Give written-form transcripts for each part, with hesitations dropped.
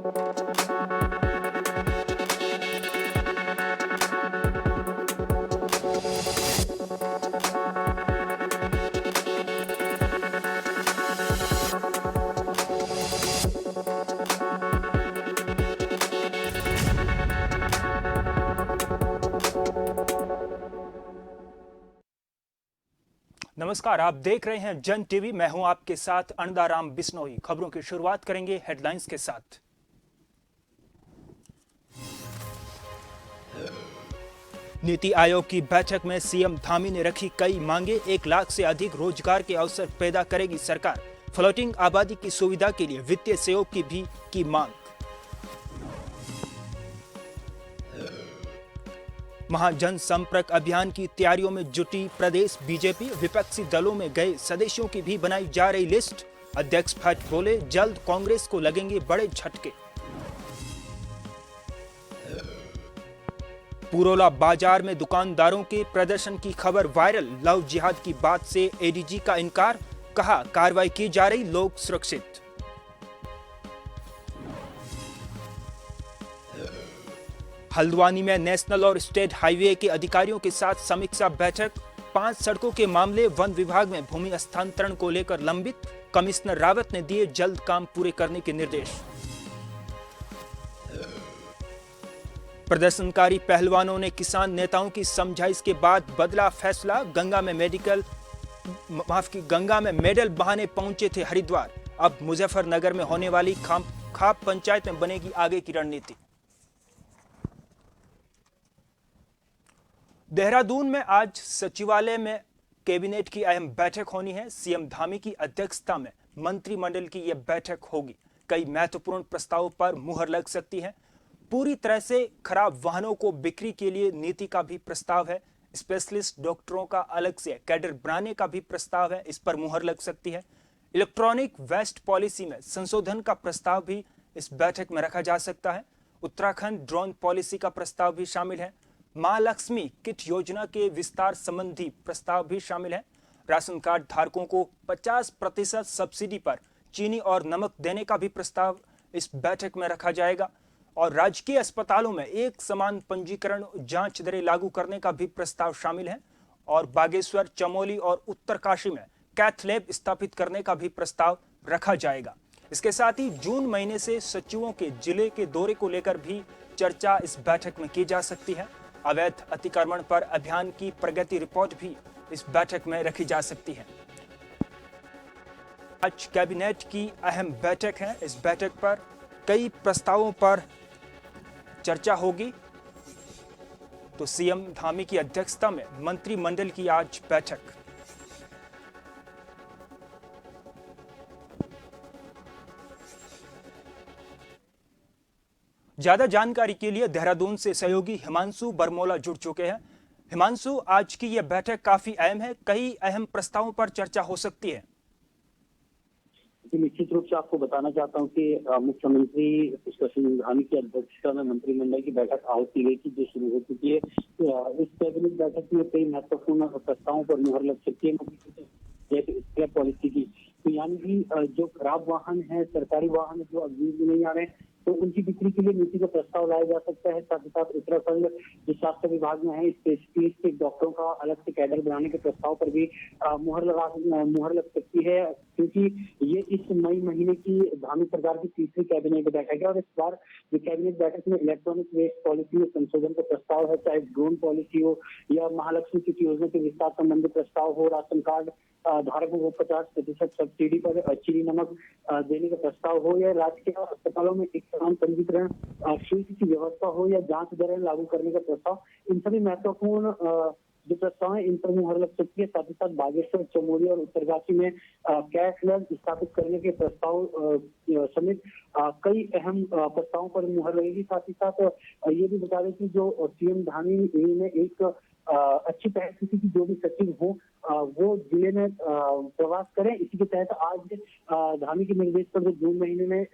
नमस्कार, आप देख रहे हैं जन टीवी। मैं हूं आपके साथ अन्दाराम बिश्नोई। खबरों की शुरुआत करेंगे हेडलाइंस के साथ। नीति आयोग की बैठक में सीएम धामी ने रखी कई मांगे। 1 लाख से अधिक रोजगार के अवसर पैदा करेगी सरकार। फ्लोटिंग आबादी की सुविधा के लिए वित्तीय सहयोग की भी की मांग। महाजन संपर्क अभियान की तैयारियों में जुटी प्रदेश बीजेपी। विपक्षी दलों में गए सदस्यों की भी बनाई जा रही लिस्ट। अध्यक्ष भट्ट बोले, जल्द कांग्रेस को लगेंगे बड़े झटके। पुरोला बाजार में दुकानदारों के प्रदर्शन की खबर वायरल। लव जिहाद की बात से एडीजी का इनकार। कहा, कार्रवाई की जा रही, लोग सुरक्षित। हल्द्वानी में नेशनल और स्टेट हाईवे के अधिकारियों के साथ समीक्षा बैठक। 5 सड़कों के मामले वन विभाग में भूमि हस्तांतरण को लेकर लंबित। कमिश्नर रावत ने दिए जल्द काम पूरे करने के निर्देश। प्रदर्शनकारी पहलवानों ने किसान नेताओं की समझाइश के बाद बदला फैसला। गंगा में मेडल बहाने पहुंचे थे हरिद्वार। अब मुजफ्फरनगर में होने वाली खाप पंचायत में बनेगी आगे की रणनीति। देहरादून में आज सचिवालय में कैबिनेट की अहम बैठक होनी है। सीएम धामी की अध्यक्षता में मंत्रिमंडल की यह बैठक होगी। कई महत्वपूर्ण प्रस्तावों पर मुहर लग सकती है। पूरी तरह से खराब वाहनों को बिक्री के लिए नीति का भी प्रस्ताव है। स्पेशलिस्ट डॉक्टरों का अलग से कैडर बनाने का भी प्रस्ताव है, इस पर मुहर लग सकती है। इलेक्ट्रॉनिक वेस्ट पॉलिसी में संशोधन का प्रस्ताव भी इस बैठक में रखा जा सकता है। उत्तराखंड ड्रोन पॉलिसी का प्रस्ताव भी शामिल है। मां लक्ष्मी किट योजना के विस्तार संबंधी प्रस्ताव भी शामिल है। राशन कार्ड धारकों को 50% सब्सिडी पर चीनी और नमक देने का भी प्रस्ताव इस बैठक में रखा जाएगा। और राजकीय अस्पतालों में एक समान पंजीकरण जांच दरें लागू करने का भी प्रस्ताव शामिल है। और बागेश्वर, चमोली और उत्तरकाशी में कैथ लैब स्थापित करने का भी प्रस्ताव रखा जाएगा। इसके साथ ही जून महीने से सचिवों के जिले के दौरे को लेकर भी चर्चा इस बैठक में की जा सकती है। अवैध अतिक्रमण पर अभियान की प्रगति रिपोर्ट भी इस बैठक में रखी जा सकती है। आज कैबिनेट की अहम बैठक है। इस बैठक पर कई प्रस्तावों पर चर्चा होगी। तो सीएम धामी की अध्यक्षता में मंत्रिमंडल की आज बैठक। ज्यादा जानकारी के लिए देहरादून से सहयोगी हिमांशु बरमोला जुड़ चुके हैं। हिमांशु, आज की यह बैठक काफी अहम है। कई अहम प्रस्तावों पर चर्चा हो सकती है। निश्चित रूप से आपको बताना चाहता हूं कि मुख्यमंत्री पुष्कर धामी की अध्यक्षता में मंत्रिमंडल की बैठक आहूत की गई थी, जो शुरू हो चुकी है। इस कैबिनेट बैठक में कई महत्वपूर्ण प्रस्तावों पर मुहर लग सकती है, जैसे स्क्रैप पॉलिसी की। तो यानी कि जो खराब वाहन है, सरकारी वाहन जो अब यूज में नहीं आ रहे हैं, तो उनकी बिक्री के लिए नीति का प्रस्ताव लाया जा सकता है। साथ ही साथ उत्तराखंड जो स्वास्थ्य विभाग में है, स्पेशलिस्ट डॉक्टरों का अलग से कैडर बनाने के प्रस्ताव पर भी मुहर लग सकती है, क्योंकि ये इस मई महीने की धामी सरकार की तीसरी कैबिनेट बैठक है। और इस बार जो कैबिनेट बैठक में इलेक्ट्रॉनिक वेस्ट पॉलिसी में संशोधन का प्रस्ताव है, चाहे ड्रोन पॉलिसी हो या महालक्ष्मी किट योजना के विस्तार संबंधी प्रस्ताव हो, राशन कार्ड धारकों को 50% सब्सिडी पर चीनी नमक देने का प्रस्ताव हो, या राजकीय अस्पतालों में एक समान पंजीकरण शुल्क की व्यवस्था हो, या जांच दरें लागू करने का प्रस्ताव, इन सभी महत्वपूर्ण जो प्रस्ताव है इन पर मुहर लग सकती है। साथ ही साथ बागेश्वर, चमोली और उत्तरकाशी में कैश लैब स्थापित करने के प्रस्ताव समेत कई अहम प्रस्तावों पर मुहर लगेगी। साथ ही साथ ये भी बता दें कि जो सीएम धामी ने एक अच्छी पहल की थी कि जो भी सचिव हो वो जिले में प्रवास करें। इसी के तहत आज धामी के निर्देश पर जो जून महीने में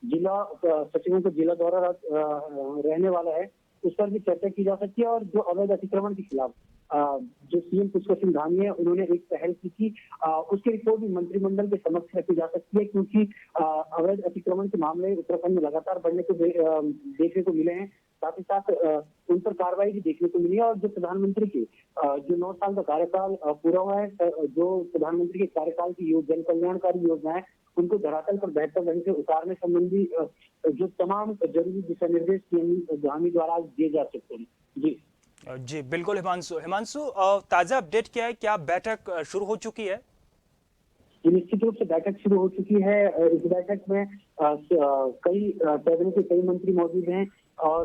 जिला सचिवों को जिला दौरा रहने वाला है, उस पर भी चर्चा की जा सकती है। और जो अवैध अतिक्रमण के खिलाफ जो सीएम पुष्कर सिंह धामी है उन्होंने एक पहल की थी, उसकी रिपोर्ट भी मंत्रिमंडल के समक्ष रखी जा सकती है, क्योंकि अवैध अतिक्रमण के मामले उत्तराखंड में लगातार बढ़ने को देखने को मिले हैं। साथ ही साथ उन पर कार्रवाई भी देखने को मिली है। और जो प्रधानमंत्री के जो 9 साल का कार्यकाल पूरा हुआ है, जो प्रधानमंत्री के कार्यकाल की जन कल्याणकारी योजना है उनको धरातल पर बेहतर ढंग से उतारने संबंधी जो तमाम जरूरी दिशा निर्देश सीएम धामी द्वारा आज दिए जा सकते हैं। जी बिल्कुल हिमांशु, ताजा अपडेट क्या है? क्या बैठक शुरू हो चुकी है? निश्चित रूप से बैठक शुरू हो चुकी है। इस बैठक में कई कैबिनेट के कई मंत्री मौजूद हैं और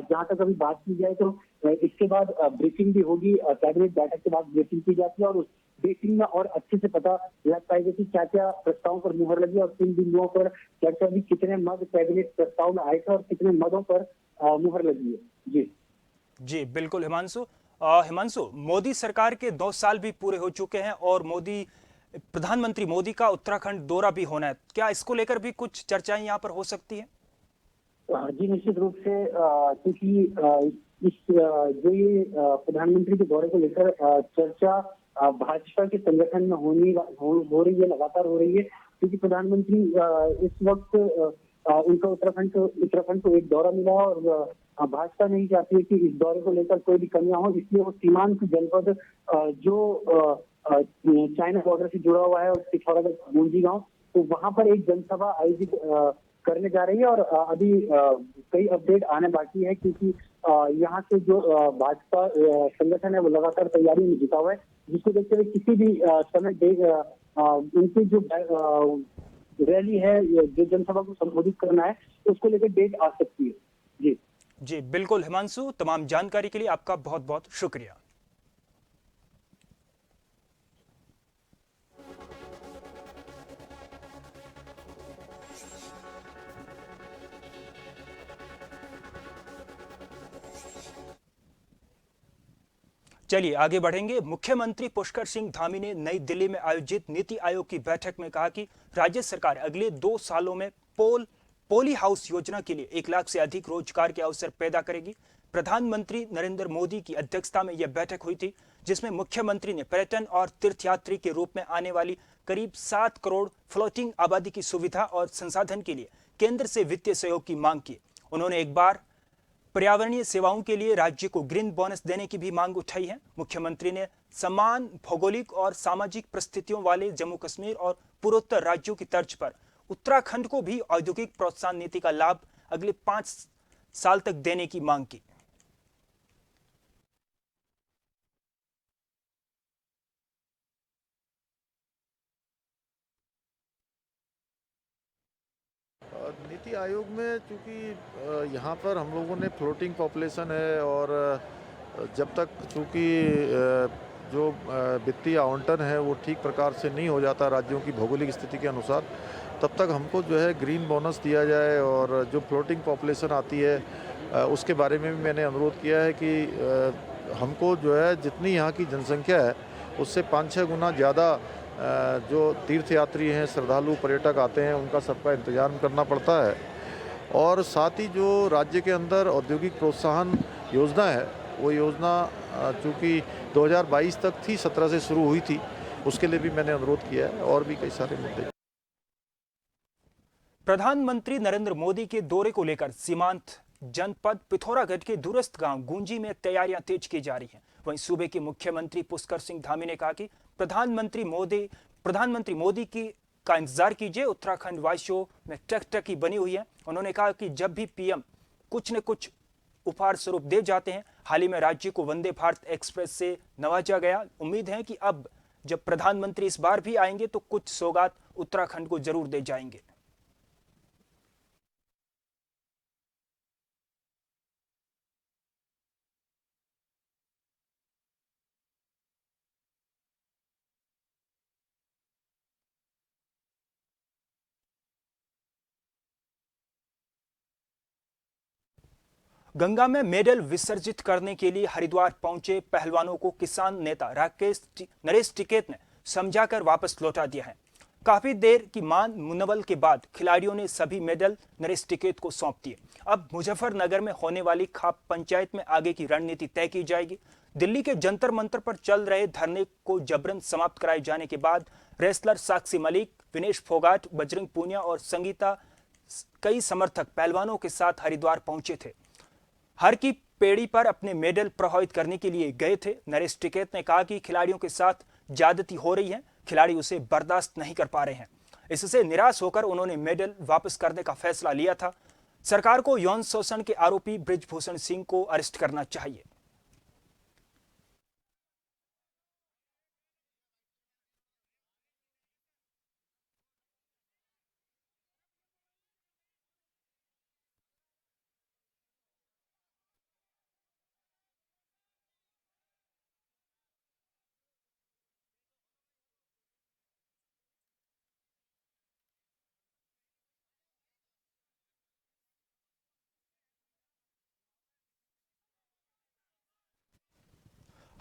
जहां तक अभी बात की जाए तो इसके बाद ब्रीफिंग भी होगी। कैबिनेट बैठक के बाद ब्रीफिंग की जाती है और उस ब्रीफिंग में और अच्छे से पता लग पाएगा कि क्या क्या प्रस्तावों पर मुहर लगी और किन बिंदुओं पर चर्चा भी, कितने मद कैबिनेट प्रस्ताव में आए थे और कितने मदों पर मुहर लगी है। जी बिल्कुल हिमांशु, मोदी सरकार के 2 साल भी पूरे हो चुके हैं और प्रधानमंत्री मोदी का उत्तराखंड दौरा भी होना है। क्या इसको लेकर भी कुछ चर्चाएं यहाँ पर हो सकती है? जी निश्चित रूप से, क्योंकि जो ये प्रधानमंत्री के दौरे को लेकर चर्चा भाजपा के संगठन में हो रही है, लगातार हो रही है, क्योंकि प्रधानमंत्री इस वक्त उनका उत्तराखंड को एक दौरा मिला और भाजपा नहीं चाहती है कि इस दौरे को लेकर कोई भी कमियां हो, इसलिए वो सीमांत जनपद जो चाइना बॉर्डर से जुड़ा हुआ है और पिथौरागढ़ गूंजी गांव, तो वहां पर एक जनसभा आयोजित करने जा रही है। और अभी कई अपडेट आने बाकी है, क्योंकि यहाँ से जो भाजपा संगठन है वो लगातार तैयारी में जुटा हुआ है, जिसको देखते हुए किसी भी समय उनकी जो रैली है, जो जनसभा को संबोधित करना है, उसको लेकर डेट आ सकती है। जी बिल्कुल हिमांशु, तमाम जानकारी के लिए आपका बहुत बहुत शुक्रिया। चलिए आगे बढ़ेंगे। मुख्यमंत्री पुष्कर सिंह धामी ने नई दिल्ली में आयोजित नीति आयोग की बैठक में कहा कि राज्य सरकार अगले 2 सालों में पोली हाउस योजना के लिए 1 लाख से अधिक रोजगार के अवसर पैदा करेगी। प्रधानमंत्री नरेंद्र मोदी की अध्यक्षता में यह बैठक हुई थी, जिसमें मुख्यमंत्री ने पर्यटन और तीर्थयात्री के रूप में आने वाली करीब 7 करोड़ फ्लोटिंग आबादी की सुविधा और संसाधन के लिए केंद्र से वित्तीय सहयोग की मांग की। उन्होंने एक बार पर्यावरणीय सेवाओं के लिए राज्य को ग्रीन बोनस देने की भी मांग उठाई है। मुख्यमंत्री ने समान भौगोलिक और सामाजिक परिस्थितियों वाले जम्मू कश्मीर और पूर्वोत्तर राज्यों की तर्ज पर उत्तराखंड को भी औद्योगिक प्रोत्साहन नीति का लाभ अगले 5 साल तक देने की मांग की। नीति आयोग में चूँकि यहाँ पर हम लोगों ने फ्लोटिंग पॉपुलेशन है और जब तक चूँकि जो वित्तीय आवंटन है वो ठीक प्रकार से नहीं हो जाता राज्यों की भौगोलिक स्थिति के अनुसार, तब तक हमको जो है ग्रीन बोनस दिया जाए। और जो फ्लोटिंग पॉपुलेशन आती है उसके बारे में भी मैंने अनुरोध किया है कि हमको जो है जितनी यहाँ की जनसंख्या है उससे 5-6 गुना ज़्यादा जो तीर्थयात्री हैं, श्रद्धालु पर्यटक आते हैं, उनका सबका इंतजाम करना पड़ता है। और साथ ही जो राज्य के अंदर औद्योगिक प्रोत्साहन योजना है, वो योजना चूँकि 2022 तक थी, 17 से शुरू हुई थी, उसके लिए भी मैंने अनुरोध किया है। और भी कई सारे मुद्दे। प्रधानमंत्री नरेंद्र मोदी के दौरे को लेकर सीमांत जनपद पिथौरागढ़ के दूरस्थ गांव गूंजी में तैयारियां तेज की जा रही हैं। वहीं सूबे के मुख्यमंत्री पुष्कर सिंह धामी ने कहा कि प्रधानमंत्री मोदी का इंतजार कीजिए। उत्तराखंड वासियों में टकटकी बनी हुई है। उन्होंने कहा कि जब भी पीएम कुछ न कुछ उपहार स्वरूप दे जाते हैं, हाल ही में राज्य को वंदे भारत एक्सप्रेस से नवाजा गया। उम्मीद है कि अब जब प्रधानमंत्री इस बार भी आएंगे तो कुछ सौगात उत्तराखंड को जरूर दे जाएंगे। गंगा में मेडल विसर्जित करने के लिए हरिद्वार पहुंचे पहलवानों को किसान नेता नरेश टिकैत ने समझाकर वापस लौटा दिया है। काफी देर की मान मुनवल के बाद खिलाड़ियों ने सभी मेडल नरेश टिकैत को सौंप दिए। अब मुजफ्फरनगर में होने वाली खाप पंचायत में आगे की रणनीति तय की जाएगी। दिल्ली के जंतर मंतर पर चल रहे धरने को जबरन समाप्त कराए जाने के बाद रेसलर साक्षी मलिक, विनेश फोगाट, बजरंग पूनिया और संगीता कई समर्थक पहलवानों के साथ हरिद्वार पहुंचे थे। हर की पेड़ी पर अपने मेडल प्रभावित करने के लिए गए थे। नरेश टिकैत ने कहा कि खिलाड़ियों के साथ ज्यादती हो रही है, खिलाड़ी उसे बर्दाश्त नहीं कर पा रहे हैं। इससे निराश होकर उन्होंने मेडल वापस करने का फैसला लिया था। सरकार को यौन शोषण के आरोपी बृजभूषण सिंह को अरेस्ट करना चाहिए।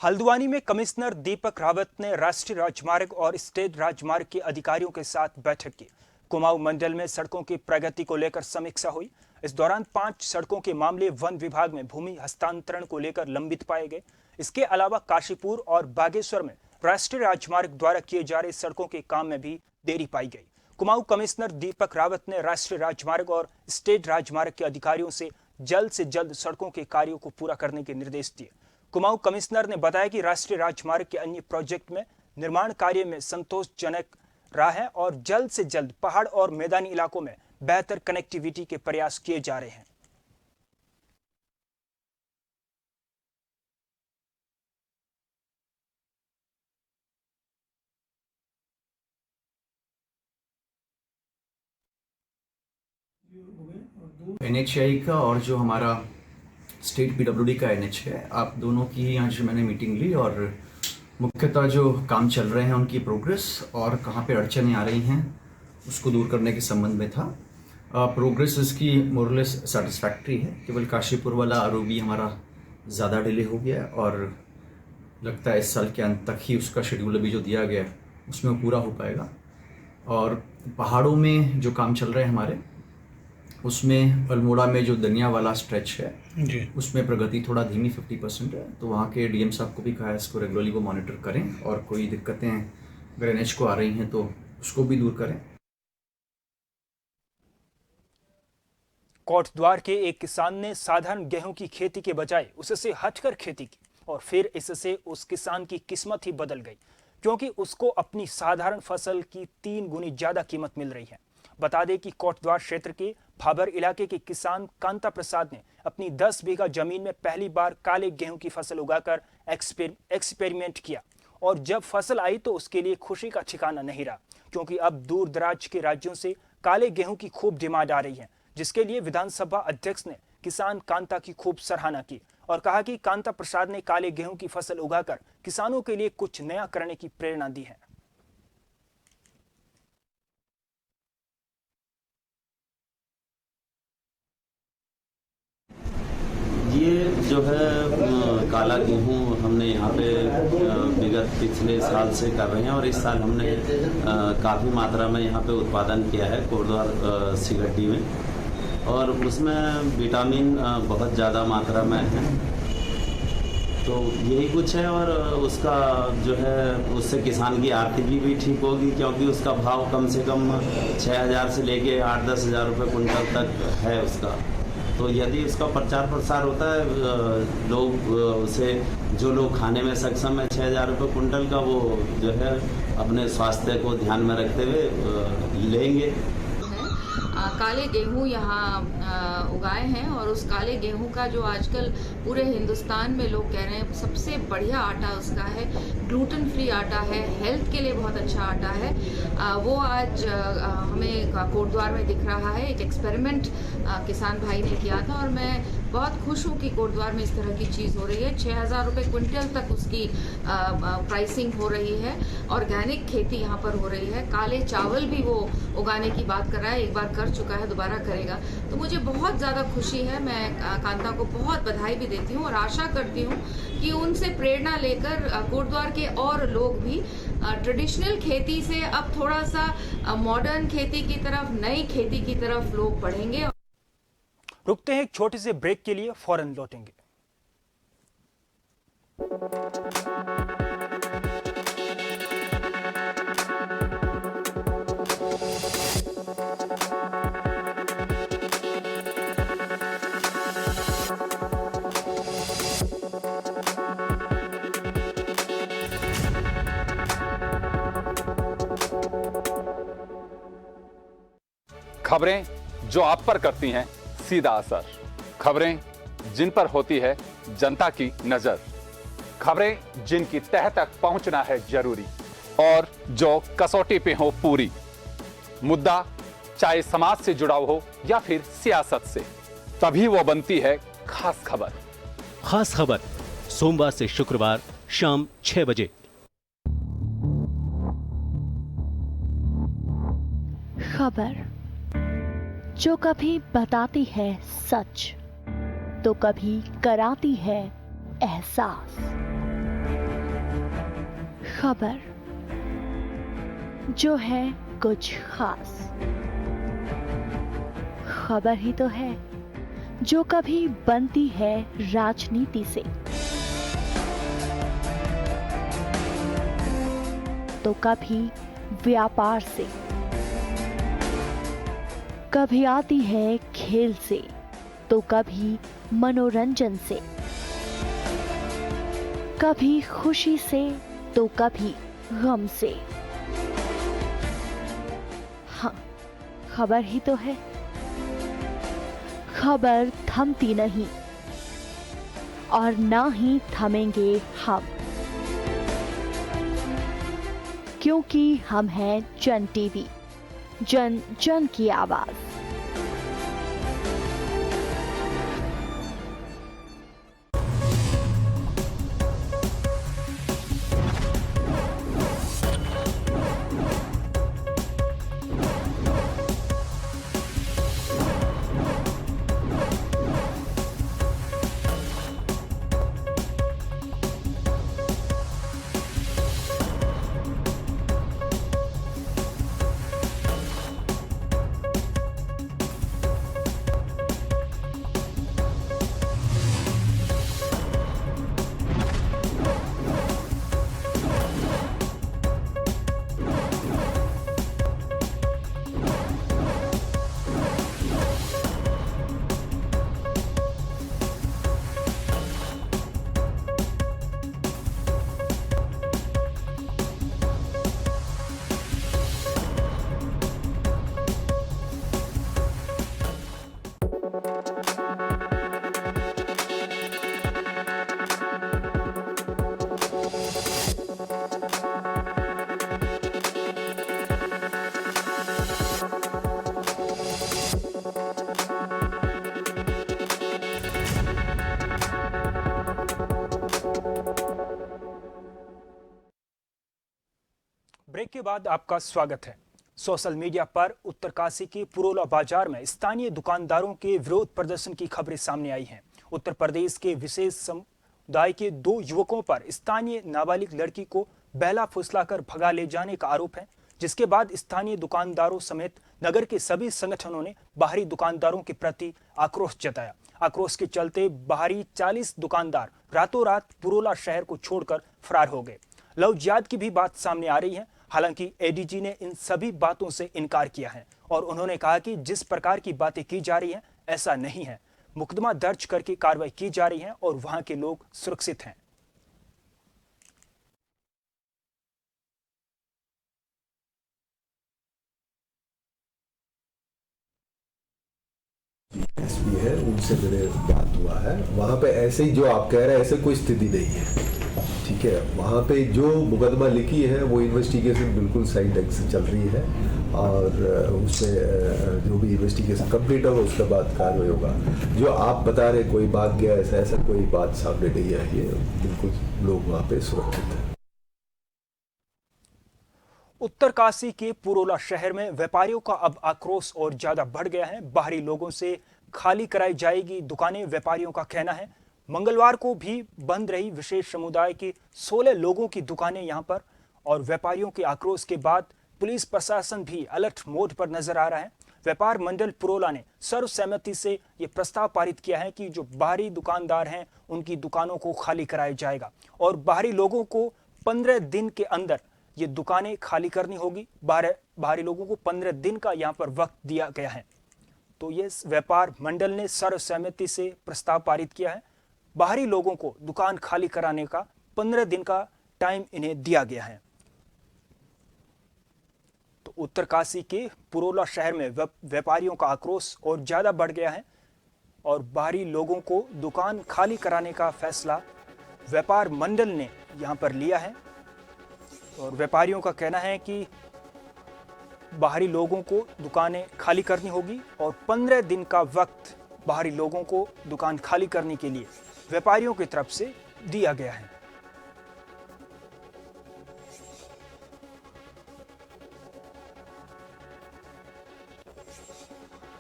हल्द्वानी में कमिश्नर दीपक रावत ने राष्ट्रीय राजमार्ग और स्टेट राजमार्ग के अधिकारियों के साथ बैठक की। कुमाऊं मंडल में सड़कों की प्रगति को लेकर समीक्षा हुई। इस दौरान 5 सड़कों के मामले वन विभाग में भूमि हस्तांतरण को लेकर लंबित पाए गए। इसके अलावा काशीपुर और बागेश्वर में राष्ट्रीय राजमार्ग द्वारा किए जा रहे सड़कों के काम में भी देरी पाई गई। कुमाऊं कमिश्नर दीपक रावत ने राष्ट्रीय राजमार्ग और स्टेट राजमार्ग के अधिकारियों से जल्द सड़कों के कार्यों को पूरा करने के निर्देश दिए। कुमाऊं कमिश्नर ने बताया कि राष्ट्रीय राजमार्ग के अन्य प्रोजेक्ट में निर्माण कार्य में संतोषजनक रहा है और जल्द से जल्द पहाड़ और मैदानी इलाकों में बेहतर कनेक्टिविटी के प्रयास किए जा रहे हैं। NHAI का और जो हमारा स्टेट PWD का NH है, आप दोनों की आज मैंने मीटिंग ली और मुख्यतः जो काम चल रहे हैं उनकी प्रोग्रेस और कहाँ पे अड़चनें आ रही हैं उसको दूर करने के संबंध में था। प्रोग्रेस इसकी मोरलेस सेटिस्फैक्ट्री है। केवल काशीपुर वाला ROB हमारा ज़्यादा डिले हो गया और लगता है इस साल के अंत तक ही उसका शेड्यूल अभी जो दिया गया है उसमें वो पूरा हो पाएगा। और पहाड़ों में जो काम चल रहे हैं हमारे, उसमें अल्मोड़ा में जो दनिया वाला स्ट्रेच है जी, उसमें प्रगति थोड़ा धीमी 50% है। तो वहाँ के DM साहब को भी कहा है इसको रेगुलरली वो मॉनिटर करें और कोई दिक्कतें अगर NH को आ रही हैं तो उसको भी दूर करें। कोटद्वार के एक किसान ने साधारण गेहूं की खेती के बजाय उससे हटकर खेती की और फिर इससे उस किसान की किस्मत ही बदल गई, क्योंकि उसको अपनी साधारण फसल की 3 गुनी ज्यादा कीमत मिल रही है। बता दें कि कोटद्वार क्षेत्र के भाबर इलाके के किसान कांता प्रसाद ने अपनी 10 बीघा जमीन में पहली बार काले गेहूं की फसल उगाकर एक्सपेरिमेंट किया और जब फसल आई तो उसके लिए खुशी का ठिकाना नहीं रहा, क्योंकि अब दूर दराज के राज्यों से काले गेहूं की खूब डिमांड आ रही है, जिसके लिए विधानसभा अध्यक्ष ने किसान कांता की खूब सराहना की और कहा कि कांता प्रसाद ने काले गेहूं की फसल उगाकर किसानों के लिए कुछ नया करने की प्रेरणा दी है। ये जो है काला गेहूँ हमने यहाँ पे विगत पिछले साल से कर रहे हैं और इस साल हमने काफ़ी मात्रा में यहाँ पे उत्पादन किया है कोटद्वार सिगड्डी में, और उसमें विटामिन बहुत ज़्यादा मात्रा में है। तो यही कुछ है और उसका जो है उससे किसान की आर्थिकी भी ठीक होगी, क्योंकि उसका भाव कम से कम 6,000 से लेके 8-10 हज़ार रुपये कुंटल तक है उसका। तो यदि उसका प्रचार प्रसार होता है, लोग उसे जो लोग खाने में सक्षम है 6,000 रुपये कुंटल का, वो जो है अपने स्वास्थ्य को ध्यान में रखते हुए लेंगे। काले गेहूं यहाँ उगाए हैं और उस काले गेहूं का जो आजकल पूरे हिंदुस्तान में लोग कह रहे हैं सबसे बढ़िया आटा उसका है, ग्लूटेन फ्री आटा है, हेल्थ के लिए बहुत अच्छा आटा है, वो आज हमें कोटद्वार में दिख रहा है। एक एक्सपेरिमेंट किसान भाई ने किया था और मैं बहुत खुश हूँ कि कोटद्वार में इस तरह की चीज़ हो रही है। 6,000 रुपये क्विंटल तक उसकी प्राइसिंग हो रही है। ऑर्गेनिक खेती यहाँ पर हो रही है। काले चावल भी वो उगाने की बात कर रहा है, एक बार कर चुका है, दोबारा करेगा। तो मुझे बहुत ज़्यादा खुशी है। मैं कांता को बहुत बधाई भी देती हूँ और आशा करती हूँ कि उनसे प्रेरणा लेकर कोटद्वार के और लोग भी ट्रेडिशनल खेती से अब थोड़ा सा मॉडर्न खेती की तरफ, नई खेती की तरफ लोग बढ़ेंगे। रुकते हैं एक छोटे से ब्रेक के लिए, फौरन लौटेंगे। खबरें जो आप पर करती हैं सीधा असर, खबरें जिन पर होती है जनता की नजर, खबरें जिनकी तह तक पहुंचना है जरूरी और जो कसौटी पे हो पूरी। मुद्दा चाहे समाज से जुड़ा हो या फिर सियासत से, तभी वो बनती है खास खबर। खास खबर सोमवार से शुक्रवार शाम 6 बजे। खबर जो कभी बताती है सच तो कभी कराती है एहसास। खबर जो है कुछ खास। खबर ही तो है जो कभी बनती है राजनीति से तो कभी व्यापार से, कभी आती है खेल से तो कभी मनोरंजन से, कभी खुशी से तो कभी गम से। हाँ, खबर ही तो है। खबर थमती नहीं और ना ही थमेंगे हम, क्योंकि हम हैं जन टीवी, जन जन की आवाज। ब्रेक के बाद आपका स्वागत है। सोशल मीडिया पर उत्तरकाशी के पुरोला बाजार में स्थानीय दुकानदारों के विरोध प्रदर्शन की खबरें सामने आई हैं। उत्तर प्रदेश के विशेष समुदाय के 2 युवकों पर स्थानीय नाबालिग लड़की को बहला फुसलाकर भगा ले जाने का आरोप है, जिसके बाद स्थानीय दुकानदारों समेत नगर के सभी संगठनों ने बाहरी दुकानदारों के प्रति आक्रोश जताया। आक्रोश के चलते बाहरी 40 दुकानदार रातों रात पुरोला शहर को छोड़कर फरार हो गए। लव जिहाद की भी बात सामने आ रही है। हालांकि एडीजी ने इन सभी बातों से इनकार किया है और उन्होंने कहा कि जिस प्रकार की बातें की जा रही हैं ऐसा नहीं है। मुकदमा दर्ज करके कार्रवाई की जा रही है और वहां के लोग सुरक्षित हैं। एसपी है, उनसे मेरे बात हुआ है। वहाँ पे ऐसे ही जो आप कह रहे हैं ऐसे कोई स्थिति नहीं है, ठीक है। वहाँ पे जो मुकदमा लिखी है वो इन्वेस्टिगेशन बिल्कुल सही ढंग से चल रही है और उसमें जो भी इन्वेस्टिगेशन कंप्लीट होगा उसके बाद कार्रवाई होगा। जो आप बता रहे कोई भाग गया ऐसा कोई बात सामने नहीं आई है, बिल्कुल लोग वहाँ पे सुरक्षित हैं। उत्तरकाशी के पुरोला शहर में व्यापारियों का अब आक्रोश और ज्यादा बढ़ गया है। बाहरी लोगों से खाली कराई जाएगी दुकानें, व्यापारियों का कहना है। मंगलवार को भी बंद रही विशेष समुदाय की 16 लोगों की दुकानें यहां पर, और व्यापारियों के आक्रोश के बाद पुलिस प्रशासन भी अलर्ट मोड पर नजर आ रहा है। व्यापार मंडल पुरोला ने सर्वसम्मति से ये प्रस्ताव पारित किया है कि जो बाहरी दुकानदार हैं उनकी दुकानों को खाली कराया जाएगा और बाहरी लोगों को 15 दिन के अंदर ये दुकानें खाली करनी होगी। बाहरी लोगों को 15 दिन का यहाँ पर वक्त दिया गया है। तो ये व्यापार मंडल ने सर्वसम्मति से प्रस्ताव पारित किया है। बाहरी लोगों को दुकान खाली कराने का 15 दिन का टाइम इन्हें दिया गया है। तो उत्तरकाशी के पुरोला शहर में व्यापारियों का आक्रोश और ज्यादा बढ़ गया है और बाहरी लोगों को दुकान खाली कराने का फैसला व्यापार मंडल ने यहां पर लिया है और व्यापारियों का कहना है कि बाहरी लोगों को दुकानें खाली करनी होगी और 15 दिन का वक्त बाहरी लोगों को दुकान खाली करने के लिए व्यापारियों की तरफ से दिया गया है।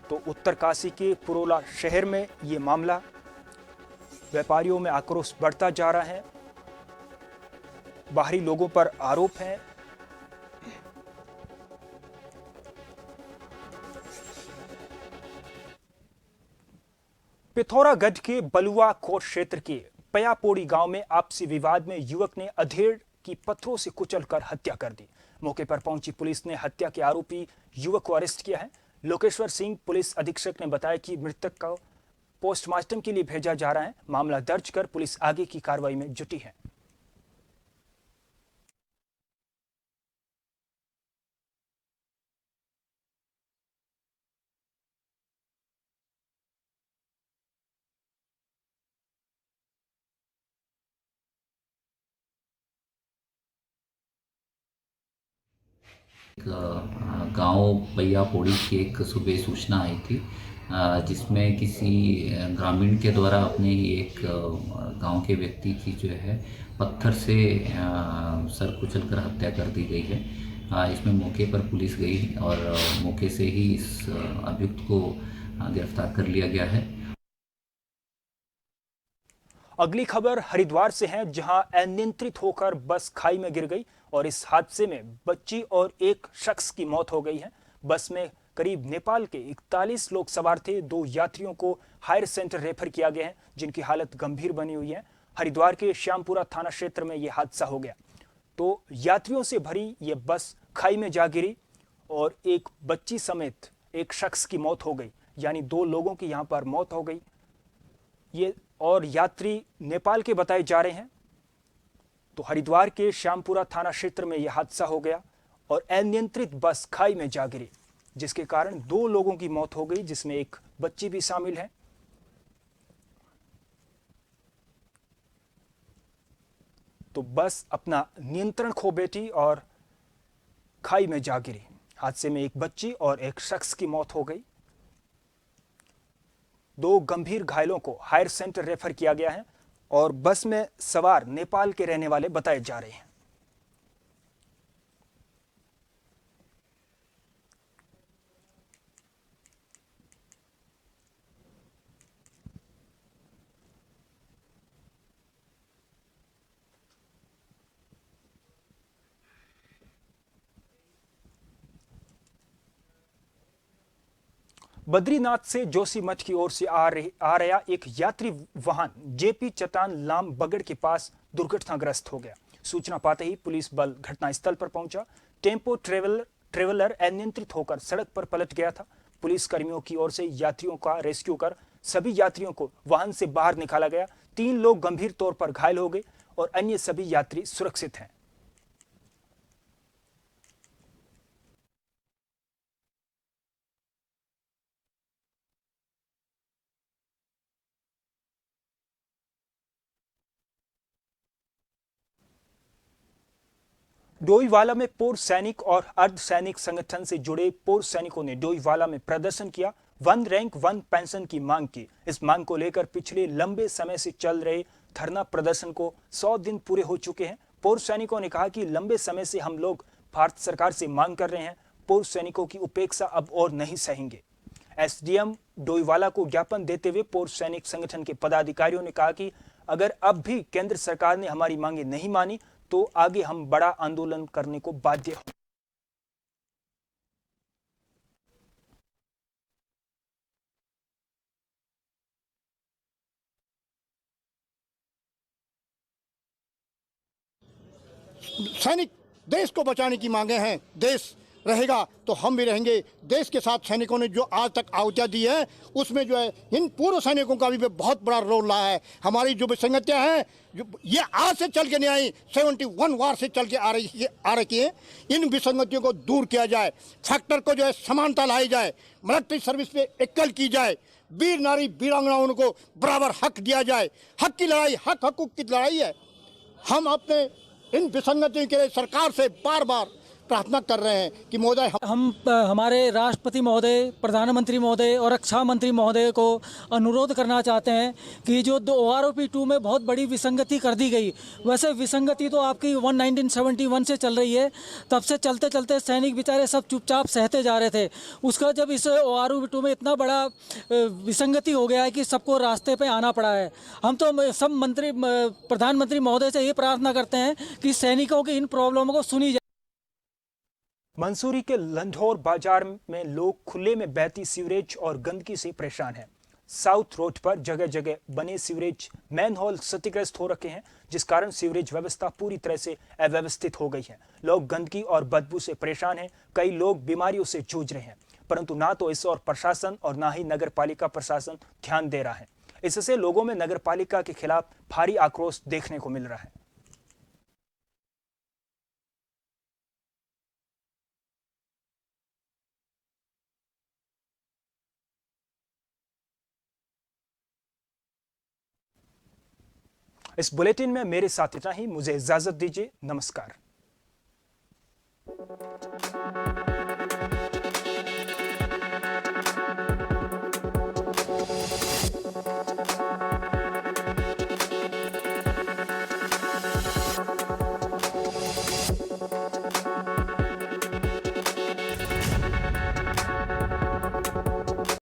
तो उत्तरकाशी के पुरोला शहर में ये मामला, व्यापारियों में आक्रोश बढ़ता जा रहा है। बाहरी लोगों पर आरोप है पिथौरागढ़ के बलुआ कोट क्षेत्र के पयापोड़ी गांव में आपसी विवाद में युवक ने अधेड़ की पत्थरों से कुचलकर हत्या कर दी। मौके पर पहुंची पुलिस ने हत्या के आरोपी युवक को अरेस्ट किया है। लोकेश्वर सिंह पुलिस अधीक्षक ने बताया कि मृतक को पोस्टमार्टम के लिए भेजा जा रहा है। मामला दर्ज कर पुलिस आगे की कार्रवाई में जुटी है। गांव पयापोड़ी की एक सुबह सूचना आई थी जिसमें किसी ग्रामीण के द्वारा अपने एक गांव के व्यक्ति की जो है पत्थर से सर कुचलकर हत्या कर दी गई है। इसमें मौके पर पुलिस गई और मौके से ही इस अभियुक्त को गिरफ्तार कर लिया गया है। अगली खबर हरिद्वार से है, जहां अनियंत्रित होकर बस खाई में गिर गई और इस हादसे में बच्ची और एक शख्स की मौत हो गई है। बस में करीब नेपाल के 41 लोग सवार थे। 2 यात्रियों को हायर सेंटर रेफर किया गया है, जिनकी हालत गंभीर बनी हुई है। हरिद्वार के श्यामपुरा थाना क्षेत्र में यह हादसा हो गया। तो यात्रियों से भरी यह बस खाई में जा गिरी और एक बच्ची समेत एक शख्स की मौत हो गई, यानी 2 लोगों की यहां पर मौत हो गई। ये और यात्री नेपाल के बताए जा रहे हैं। तो हरिद्वार के श्यामपुरा थाना क्षेत्र में यह हादसा हो गया और अनियंत्रित बस खाई में जा गिरी, जिसके कारण 2 लोगों की मौत हो गई, जिसमें एक बच्ची भी शामिल है। तो बस अपना नियंत्रण खो बैठी और खाई में जा गिरी। हादसे में एक बच्ची और एक शख्स की मौत हो गई। 2 गंभीर घायलों को हायर सेंटर रेफर किया गया है और बस में सवार नेपाल के रहने वाले बताए जा रहे हैं। बद्रीनाथ से जोशीमठ की ओर से आ रहा एक यात्री वाहन जेपी चट्टान लाम बगड़ के पास दुर्घटनाग्रस्त हो गया। सूचना पाते ही पुलिस बल घटनास्थल पर पहुंचा। टेम्पो ट्रेवलर अनियंत्रित होकर सड़क पर पलट गया था। पुलिस कर्मियों की ओर से यात्रियों का रेस्क्यू कर सभी यात्रियों को वाहन से बाहर निकाला गया। 3 लोग गंभीर तौर पर घायल हो गए और अन्य सभी यात्री सुरक्षित हैं। डोईवाला में पूर्व सैनिक और अर्धसैनिक संगठन से जुड़े पूर्व सैनिकों ने डोईवाला में प्रदर्शन किया। 1 रैंक 1 पेंशन की मांग की। इस मांग को लेकर पिछले लंबे समय से चल रहे धरना प्रदर्शन को 100 दिन पूरे हो चुके हैं। पूर्व सैनिकों ने कहा कि लंबे समय से हम लोग भारत सरकार से मांग कर रहे हैं, पूर्व सैनिकों की उपेक्षा अब और नहीं सहेंगे। एसडीएम डोईवाला को ज्ञापन देते हुए पूर्व सैनिक संगठन के पदाधिकारियों ने कहा कि अगर अब भी केंद्र सरकार ने हमारी मांगे नहीं मानी तो आगे हम बड़ा आंदोलन करने को बाध्य होंगे। सैनिक देश को बचाने की मांगे हैं। देश रहेगा तो हम भी रहेंगे। देश के साथ सैनिकों ने जो आज तक आहुतियाँ दी है उसमें जो है इन पूर्व सैनिकों का भी बहुत बड़ा रोल रहा है। हमारी जो विसंगतियाँ हैं जो ये आज से चल के नहीं आई, 71 वार से चल के आ रही है। इन विसंगतियों को दूर किया जाए, फैक्टर को जो है समानता लाई जाए, मिलिट्री सर्विस पे एकल की जाए, वीर नारी वीरांगनाओं को बराबर हक दिया जाए। हक की लड़ाई हक हकूक की लड़ाई है। हम अपने इन विसंगतियों के लिए सरकार से बार बार प्रार्थना कर रहे हैं कि महोदय हम हमारे राष्ट्रपति महोदय, प्रधानमंत्री महोदय और रक्षा मंत्री महोदय को अनुरोध करना चाहते हैं कि जो OROP 2 में बहुत बड़ी विसंगति कर दी गई, वैसे विसंगति तो आपकी 1971 से चल रही है। तब से चलते चलते सैनिक बेचारे सब चुपचाप सहते जा रहे थे। उसका जब इस OROP 2 में इतना बड़ा विसंगति हो गया है कि सबको रास्ते पे आना पड़ा है। हम तो सब प्रधानमंत्री महोदय से ये प्रार्थना करते हैं कि सैनिकों की इन प्रॉब्लमों को सुनी जाए। मंसूरी के लंढौर बाजार में लोग खुले में बहती सीवरेज और गंदगी से परेशान हैं। साउथ रोड पर जगह जगह बने सीवरेज मैनहोल क्षतिग्रस्त हो रखे हैं, जिस कारण सीवरेज व्यवस्था पूरी तरह से अव्यवस्थित हो गई है। लोग गंदगी और बदबू से परेशान हैं। कई लोग बीमारियों से जूझ रहे हैं, परंतु ना तो इस और प्रशासन और ना ही नगर पालिका प्रशासन ध्यान दे रहा है। इससे लोगों में नगर पालिका के खिलाफ भारी आक्रोश देखने को मिल रहा है। इस बुलेटिन में मेरे साथ इतना ही। मुझे इजाजत दीजिए। नमस्कार।